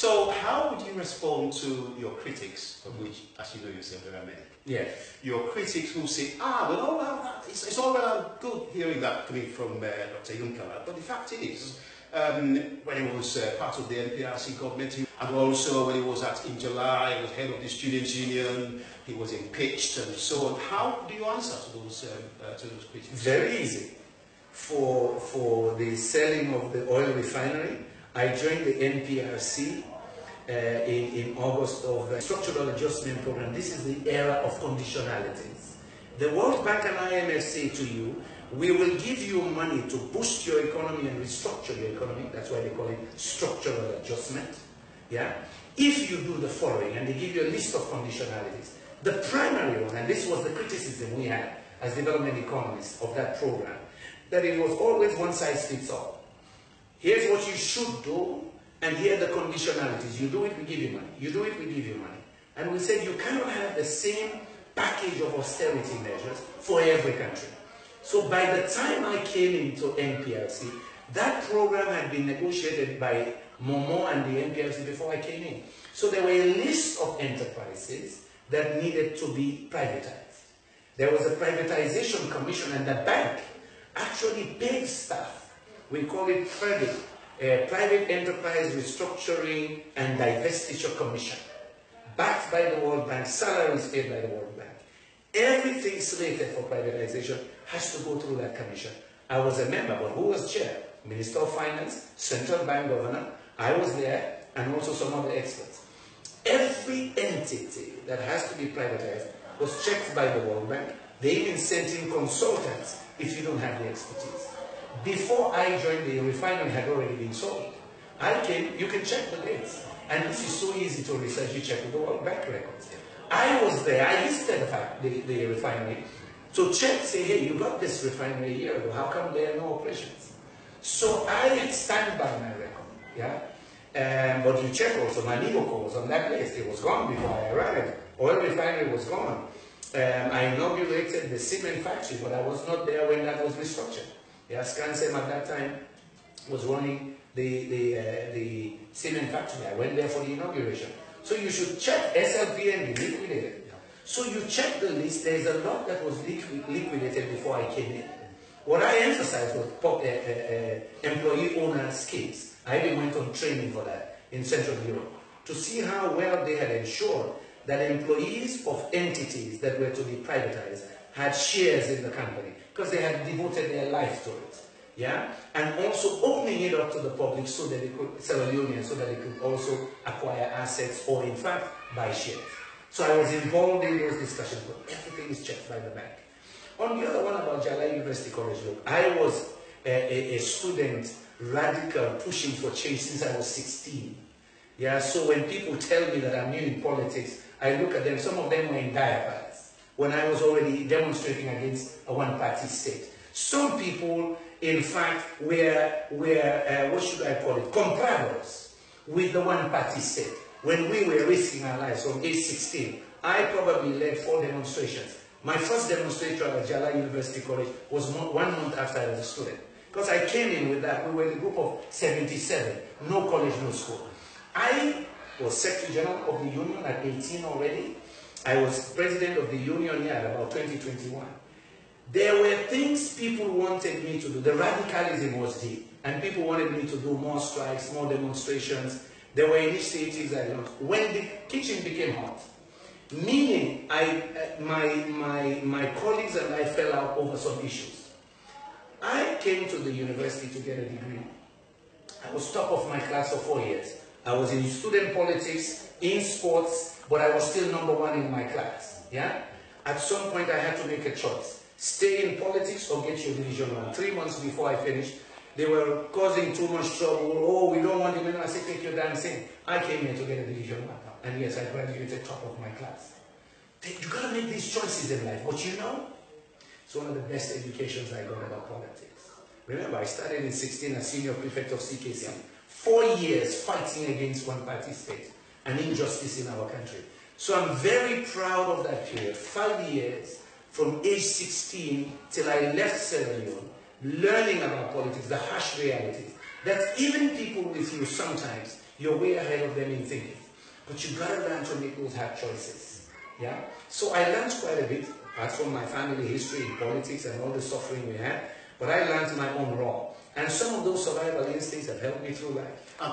So how would you respond to your critics, of which, as you know yourself, there are many? Yeah. Your critics who say, it's all well and good hearing that coming from Dr. Yunkala, but the fact is, when he was part of the NPRC government, and also when he was in July, he was head of the Students' Union, he was impeached and so on. How do you answer to those critics? Very easy. For the selling of the oil refinery, I joined the NPRC in August of the Structural Adjustment Program. This is the era of conditionalities. The World Bank and IMF say to you, we will give you money to boost your economy and restructure your economy. That's why they call it structural adjustment. Yeah? If you do the following, and they give you a list of conditionalities. The primary one, and this was the criticism we had as development economists of that program, that it was always one size fits all. Here's what you should do, and here are the conditionalities. You do it, we give you money. You do it, we give you money. And we said you cannot have the same package of austerity measures for every country. So by the time I came into NPRC, that program had been negotiated by Momo and the NPRC before I came in. So there were a list of enterprises that needed to be privatized. There was a privatization commission, and the bank actually paid staff. We call it Private Enterprise Restructuring and Divestiture Commission, backed by the World Bank, salaries paid by the World Bank. Everything slated for privatization has to go through that commission. I was a member, but who was chair? Minister of Finance, Central Bank Governor, I was there, and also some other experts. Every entity that has to be privatized was checked by the World Bank. They even sent in consultants if you don't have the expertise. Before I joined, the refinery had already been sold. I came, you can check the dates. And this is so easy to research, you check with the World Bank records. I was there, I visited the refinery to check, say, hey, you got this refinery a year ago, how come there are no operations? So I stand by my record, yeah? But you check also, Manioko was on that list, it was gone before I arrived. Oil refinery was gone. I inaugurated the cement factory, but I was not there when that was restructured. Yeah, Skansem at that time was running the cement factory. I went there for the inauguration. So you should check SLPN, be liquidated. So you check the list, there's a lot that was liquidated before I came in. What I emphasized was employee owner schemes. I even went on training for that in Central Europe to see how well they had ensured that employees of entities that were to be privatized had shares in the company because they had devoted their life to it. Yeah? And also opening it up to the public so that they could sell a union, so that they could also acquire assets or in fact buy shares. So I was involved in those discussions, but everything is checked by the bank. On the other one about Jalai University College, look, I was a student, radical, pushing for change since I was 16. Yeah, so when people tell me that I'm new in politics, I look at them, some of them were in diapers when I was already demonstrating against a one-party state. Some people, in fact, were what should I call it, compadres with the one-party state. When we were risking our lives from age 16, I probably led 4 demonstrations. My first demonstration at Jalai University College was 1 month after I was a student. Because I came in with that, we were a group of 77, no college, no school. I was Secretary General of the Union at 18 already. I was President of the Union at about 2021. There were things people wanted me to do. The radicalism was deep, and people wanted me to do more strikes, more demonstrations. There were initiatives I launched. When the kitchen became hot, meaning my colleagues and I fell out over some issues. I came to the university to get a degree. I was top of my class for 4 years. I was in student politics, in sports, but I was still #1 in my class. Yeah? At some point I had to make a choice. Stay in politics or get your Division 1. 3 months before I finished, they were causing too much trouble. Oh, we don't want him. I said, take your damn thing. I came here to get a Division 1. And yes, I graduated top of my class. You gotta make these choices in life. But you know, it's one of the best educations I got about politics. Remember, I started in 16 as senior prefect of CKC. 4 years fighting against one-party state and injustice in our country. So I'm very proud of that period. 5 years from age 16 till I left Sierra Leone, learning about politics, the harsh realities, that even people with you sometimes, you're way ahead of them in thinking. But you gotta learn to make those hard choices. Yeah? So I learned quite a bit, apart from my family history in politics and all the suffering we had, but I learned my own role. And some of those survival instincts have helped me through life.